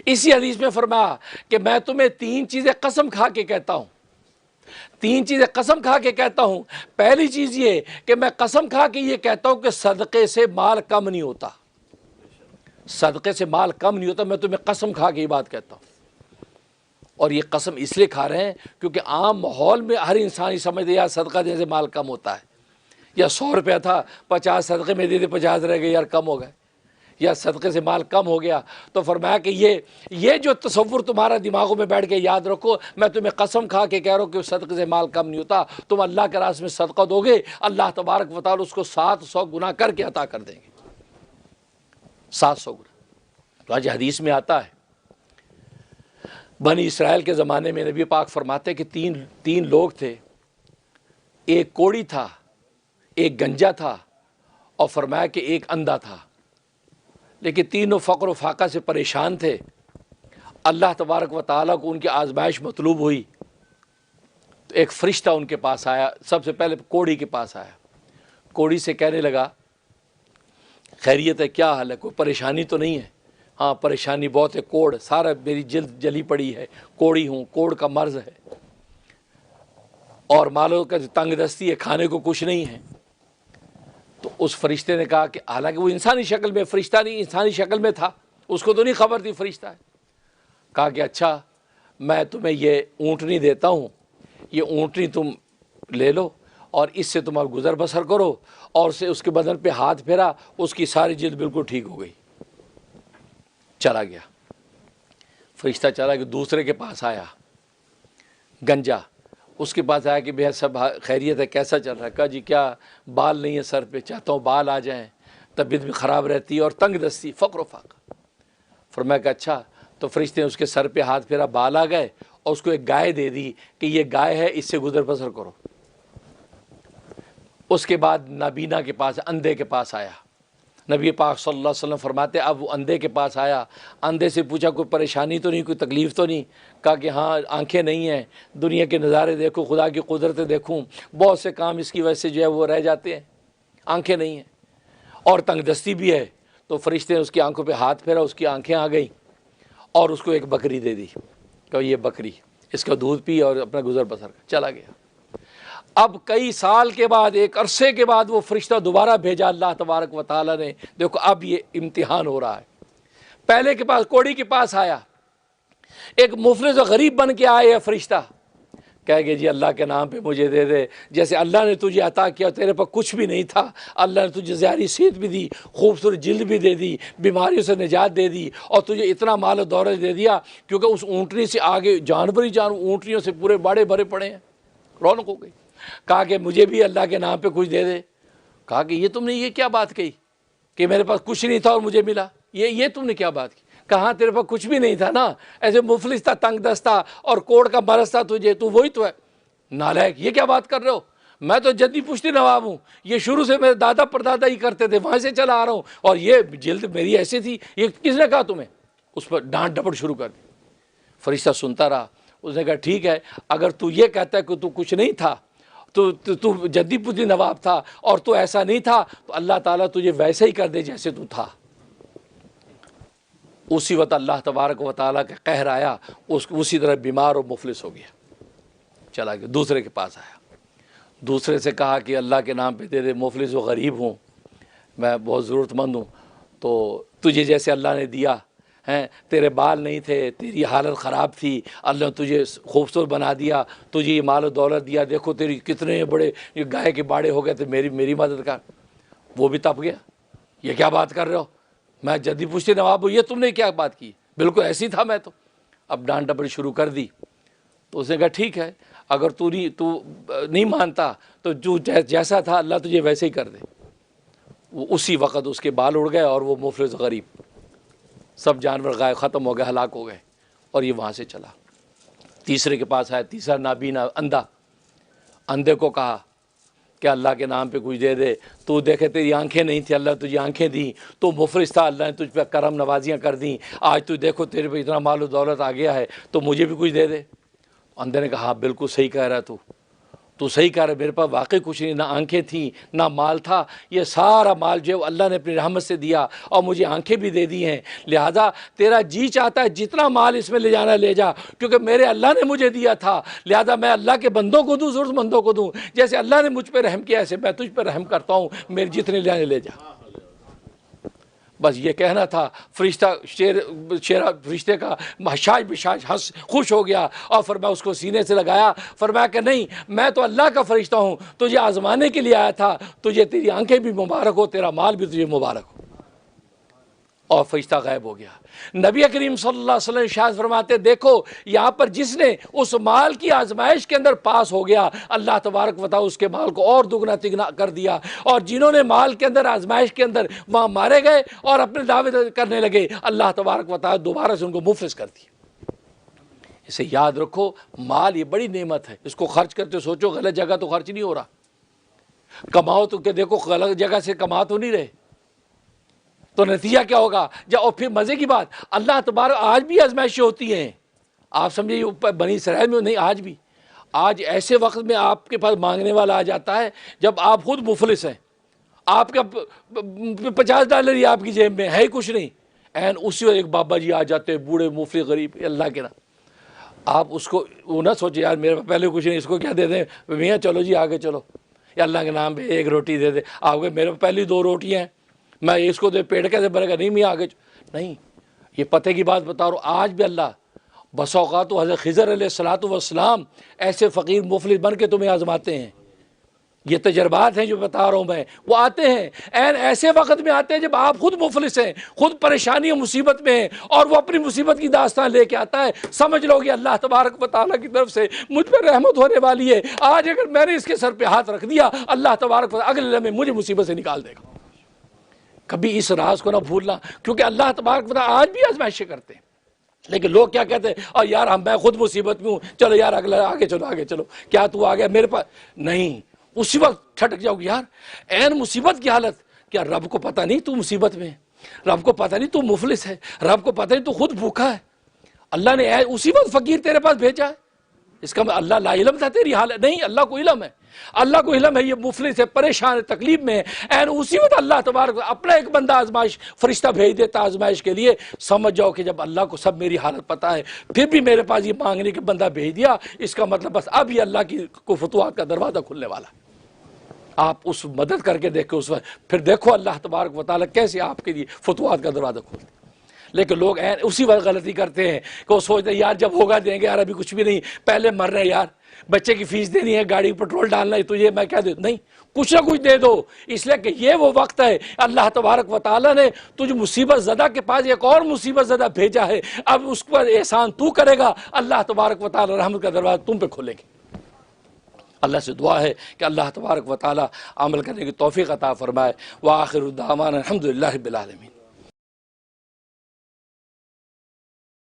اسی حدیث میں فرمایا کہ میں تمہیں 3 چیزیں قسم کھا کے کہتا ہوں، 3 چیزیں قسم کھا کے کہتا ہوں۔ پہلی چیز یہ کہ میں قسم کھا کے یہ کہتا ہوں کہ صدقے سے مال کم نہیں ہوتا، صدقے سے مال کم نہیں ہوتا، میں تمہیں قسم کھا کے یہ بات کہتا ہوں۔ اور یہ قسم اس لیے کھا رہے ہیں کیونکہ عام ماحول میں ہر انسان ہی سمجھتے ہیں یار صدقہ دینے سے مال کم ہوتا ہے، یا 100 روپیہ تھا 50 صدقے میں دے دے 50 رہ گئے یار کم ہو گئے، یا صدقے سے مال کم ہو گیا۔ تو فرمایا کہ یہ جو تصور تمہارا دماغوں میں بیٹھ کے یاد رکھو، میں تمہیں قسم کھا کے کہہ رہا ہوں کہ صدقے سے مال کم نہیں ہوتا، تم اللہ کے راستے میں صدقہ دو گے، اللہ تبارک و تعالی اس کو 700 گنا کر کے عطا کر دیں گے، 700 گنا۔ تو آج حدیث میں آتا ہے بنی اسرائیل کے زمانے میں نبی پاک فرماتے کہ تین لوگ تھے، ایک کوڑی تھا، ایک گنجا تھا، اور فرمایا کہ ایک اندھا تھا، لیکن تینوں فقر و فاقہ سے پریشان تھے۔ اللہ تبارک و تعالیٰ کو ان کی آزمائش مطلوب ہوئی تو ایک فرشتہ ان کے پاس آیا، سب سے پہلے کوڑی کے پاس آیا، کوڑی سے کہنے لگا خیریت ہے، کیا حال ہے، کوئی پریشانی تو نہیں ہے؟ ہاں پریشانی بہت ہے، کوڑ سارا میری جلد جلی پڑی ہے، کوڑی ہوں، کوڑ کا مرض ہے، اور مالوں کا تنگ دستی ہے، کھانے کو کچھ نہیں ہے۔ تو اس فرشتے نے کہا کہ حالانکہ وہ انسانی شکل میں، فرشتہ نہیں انسانی شکل میں تھا، اس کو تو نہیں خبر تھی فرشتہ ہے، کہا کہ اچھا میں تمہیں یہ اونٹنی دیتا ہوں، یہ اونٹنی تم لے لو اور اس سے تم اب گزر بسر کرو، اور سے اس کے بدن پہ ہاتھ پھیرا، اس کی ساری جلد بالکل ٹھیک ہو گئی، چلا گیا۔ فرشتہ چلا کہ دوسرے کے پاس آیا، گنجا، اس کے پاس آیا کہ بھیا سب خیریت ہے، کیسا چل رہا ہے؟ کہا جی کیا بال نہیں ہے سر پہ، چاہتا ہوں بال آ جائیں، طبیعت بھی خراب رہتی ہے اور تنگ دستی، فقر و فاقہ۔ فرمایا کہ اچھا، تو فرشتے نے اس کے سر پہ ہاتھ پھیرا، بال آ گئے، اور اس کو ایک گائے دے دی کہ یہ گائے ہے، اس سے گزر بسر کرو۔ اس کے بعد نابینا کے پاس، اندھے کے پاس آیا، نبی پاک صلی اللہ علیہ وسلم فرماتے اب وہ اندھے کے پاس آیا، اندھے سے پوچھا کوئی پریشانی تو نہیں، کوئی تکلیف تو نہیں؟ کہا کہ ہاں آنکھیں نہیں ہیں، دنیا کے نظارے دیکھو، خدا کی قدرتیں دیکھوں، بہت سے کام اس کی وجہ سے جو ہے وہ رہ جاتے ہیں، آنکھیں نہیں ہیں اور تنگ دستی بھی ہے۔ تو فرشتے نے اس کی آنکھوں پہ ہاتھ پھیرا، اس کی آنکھیں آ گئیں، اور اس کو ایک بکری دے دی کہ یہ بکری، اس کا دودھ پی اور اپنا گزر بسر کر، چلا گیا۔ اب کئی سال کے بعد، ایک عرصے کے بعد وہ فرشتہ دوبارہ بھیجا اللہ تبارک و تعالیٰ نے، دیکھو اب یہ امتحان ہو رہا ہے۔ پہلے کے پاس کوڑی کے پاس آیا، ایک مفلس و غریب بن کے آیا فرشتہ، کہہ گے جی اللہ کے نام پہ مجھے دے دے، جیسے اللہ نے تجھے عطا کیا، تیرے پاس کچھ بھی نہیں تھا، اللہ نے تجھے ظاہری صحت بھی دی، خوبصورت جلد بھی دے دی، بیماریوں سے نجات دے دی، اور تجھے اتنا مال و دولت دے دیا، کیونکہ اس اونٹنی سے آگے جانور ہی اونٹنیوں سے پورے باڑے بھرے پڑے ہیں، رونق ہو گئی۔ کہا کہ مجھے بھی اللہ کے نام پہ کچھ دے دے۔ کہا کہ یہ تم نے یہ کیا بات کہی کہ میرے پاس کچھ نہیں تھا اور مجھے ملا، یہ تم نے کیا بات کی؟ کہاں تیرے پاس کچھ بھی نہیں تھا نا، ایسے مفلس تھا، تنگ دست تھا، اور کوڑ کا مرض تھا تجھے، تو وہی تو ہے نالائق، یہ کیا بات کر رہے ہو؟ میں تو جدی پشتی نواب ہوں، یہ شروع سے میرے دادا پردادا ہی کرتے تھے، وہاں سے چلا آ رہا ہوں، اور یہ جلد میری ایسی تھی، یہ کس نے کہا تمہیں؟ اس پر ڈانٹ ڈپٹ شروع کر دی۔ فرشتہ سنتا رہا، اس نے کہا ٹھیک ہے، اگر تو یہ کہتا ہے کہ تو کچھ نہیں تھا، تو جدی پشتی نواب تھا اور تو ایسا نہیں تھا، تو اللہ تعالیٰ تجھے ویسے ہی کر دے جیسے تو تھا۔ اسی وقت اللہ تبارک و تعالیٰ کا قہر آیا، اسی طرح بیمار اور مفلس ہو گیا، چلا گیا۔ دوسرے کے پاس آیا، دوسرے سے کہا کہ اللہ کے نام پہ دے دے، مفلس و غریب ہوں، میں بہت ضرورت مند ہوں، تو تجھے جیسے اللہ نے دیا ہیں، تیرے بال نہیں تھے، تیری حالت خراب تھی، اللہ نے تجھے خوبصورت بنا دیا، تجھے یہ مال و دولت دیا، دیکھو تیری کتنے بڑے یہ گائے کے باڑے ہو گئے، تو میری مدد کر۔ وہ بھی تپ گیا، یہ کیا بات کر رہے ہو، میں جدی پشتی نواب ہوں، یہ تم نے کیا بات کی، بالکل ایسی تھا میں تو۔ اب ڈانٹ ڈپٹ شروع کر دی۔ تو اس نے کہا ٹھیک ہے، اگر تو نہیں مانتا تو جو جیسا تھا اللہ تجھے ویسے ہی کر دے۔ وہ اسی وقت اس کے بال اڑ گئے اور وہ مفلس غریب، سب جانور غائب، ختم ہو گئے، ہلاک ہو گئے، اور یہ وہاں سے چلا۔ تیسرے کے پاس آیا، تیسرا نابینا اندھا، اندھے کو کہا کہ اللہ کے نام پہ کچھ دے دے، تو دیکھے تیری آنکھیں نہیں تھی، اللہ تجھے آنکھیں دیں، تو مفلس تھا، اللہ نے تجھ پہ کرم نوازیاں کر دیں، آج تو دیکھو تیرے پہ اتنا مال و دولت آ گیا ہے، تو مجھے بھی کچھ دے دے۔ اندھے نے کہا ہاں بالکل صحیح کہہ رہا ہے تو۔ تو صحیح کہہ رہا ہے، میرے پاس واقعی کچھ نہیں، نہ آنکھیں تھیں نہ مال تھا، یہ سارا مال جو ہے اللہ نے اپنی رحمت سے دیا اور مجھے آنکھیں بھی دے دی ہیں، لہذا تیرا جی چاہتا ہے جتنا مال اس میں لے جانا لے جا، کیونکہ میرے اللہ نے مجھے دیا تھا، لہذا میں اللہ کے بندوں کو دوں، ضرورت مندوں کو دوں، جیسے اللہ نے مجھ پہ رحم کیا ایسے میں تجھ پہ رحم کرتا ہوں، میرے جتنے لے جانے لے جا۔ بس یہ کہنا تھا، فرشتہ فرشتے کا حشاش بشاش ہنس خوش ہو گیا اور فرمایا اس کو سینے سے لگایا، فرمایا کہ نہیں، میں تو اللہ کا فرشتہ ہوں، تجھے آزمانے کے لیے آیا تھا، تجھے تیری آنکھیں بھی مبارک ہو، تیرا مال بھی تجھے مبارک ہو۔ اور فرشتہ غائب ہو گیا۔ نبی کریم صلی اللہ علیہ وسلم ارشاد فرماتے، دیکھو یہاں پر جس نے اس مال کی آزمائش کے اندر پاس ہو گیا، اللہ تبارک و تعالی اس کے مال کو اور دگنا تگنا کر دیا، اور جنہوں نے مال کے اندر آزمائش کے اندر وہاں مارے گئے اور اپنے دعوے کرنے لگے، اللہ تبارک و تعالی دوبارہ سے ان کو مفلس کر دیا۔ اسے یاد رکھو، مال یہ بڑی نعمت ہے، اس کو خرچ کرتے سوچو غلط جگہ تو خرچ نہیں ہو رہا، کماؤ تو کہ دیکھو غلط جگہ سے کما تو نہیں رہے، تو نتیجہ کیا ہوگا؟ اور پھر مزے کی بات، اللہ تبارک آج بھی آزمائشیں ہوتی ہیں، آپ سمجھے بنی اسرائیل میں نہیں، آج بھی، آج ایسے وقت میں آپ کے پاس مانگنے والا آ جاتا ہے جب آپ خود مفلس ہیں، آپ کا $50 ہی آپ کی جیب میں ہے ہی کچھ نہیں، این اسی وقت ایک بابا جی آ جاتے ہیں، بوڑھے مفلس غریب اللہ کے نام، آپ اس کو وہ نہ سوچے یار میرے پہلے کچھ نہیں، اس کو کیا دے دیں میاں، چلو جی آگے چلو، یا اللہ کے نام پہ ایک روٹی دے دے، آپ کو میرے پہلی 2 روٹیاں ہیں، میں اس کو دے پیٹ کیسے بھرے گا؟ نہیں میاں آگے نہیں، یہ پتے کی بات بتا رہا ہوں، آج بھی اللہ بس اوقات تو حضرت خضر علیہ الصلوۃ والسلام ایسے فقیر مفلس بن کے تمہیں آزماتے ہیں، یہ تجربات ہیں جو بتا رہا ہوں میں، وہ آتے ہیں این ایسے وقت میں آتے ہیں جب آپ خود مفلس ہیں، خود پریشانی و مصیبت میں ہیں، اور وہ اپنی مصیبت کی داستان لے کے آتا ہے، سمجھ لو گے اللہ تبارک و تعالیٰ کی طرف سے مجھ پہ رحمت ہونے والی ہے، آج اگر میں نے اس کے سر پہ ہاتھ رکھ دیا، اللہ تبارک و تعالیٰ اگلے لمحے مجھے مصیبت سے نکال دے گا۔ کبھی اس راز کو نہ بھولنا، کیونکہ اللہ تبارک و تعالیٰ آج بھی آزمائشیں کرتے ہیں، لیکن لوگ کیا کہتے ہیں، اور یار میں خود مصیبت میں ہوں، چلو یار اگلا آگے چلو آگے چلو، کیا تو آ گیا میرے پاس؟ نہیں، اسی وقت ٹھٹک جاؤ گے، یار این مصیبت کی حالت، کیا رب کو پتہ نہیں تو مصیبت میں ہے؟ رب کو پتہ نہیں تو مفلس ہے؟ رب کو پتہ نہیں تو خود بھوکا ہے؟ اللہ نے اسی وقت فقیر تیرے پاس بھیجا ہے، اس کا اللہ لا علم تھا تیری حالت؟ نہیں، اللہ کو علم ہے، اللہ کو علم ہے یہ مفلس ہے، پریشان ہے، تکلیف میں ہے، این اسی وقت اللہ تبارک اپنا ایک بندہ آزمائش فرشتہ بھیج دیتا آزمائش کے لیے، سمجھ جاؤ کہ جب اللہ کو سب میری حالت پتہ ہے پھر بھی میرے پاس یہ مانگنے کے بندہ بھیج دیا، اس کا مطلب بس اب یہ اللہ کی کو فتوحات کا دروازہ کھلنے والا ہے۔ آپ اس مدد کر کے دیکھو اس وقت، پھر دیکھو اللہ تبارک و تعالیٰ کیسے آپ کے لیے فتوحات کا دروازہ کھولتے ہیں۔ لیکن لوگ اسی وقت غلطی کرتے ہیں کہ وہ سوچتے ہیں یار جب ہوگا دیں گے، یار ابھی کچھ بھی نہیں، پہلے مر رہے ہیں یار، بچے کی فیس دینی ہے، گاڑی پٹرول ڈالنا ہے، تو یہ میں کیا دے دوں؟ نہیں، کچھ نہ کچھ دے دو، اس لیے کہ یہ وہ وقت ہے اللہ تبارک و تعالیٰ نے تجھے مصیبت زدہ کے پاس ایک اور مصیبت زدہ بھیجا ہے، اب اس پر احسان تو کرے گا، اللہ تبارک و تعالیٰ رحمت کا دروازہ تم پہ کھولے گے۔ اللہ سے دعا ہے کہ اللہ تبارک و تعالیٰ عمل کرنے کی توفیق عطا فرمائے۔ وآخر دعوانا الحمدللہ رب العالمین۔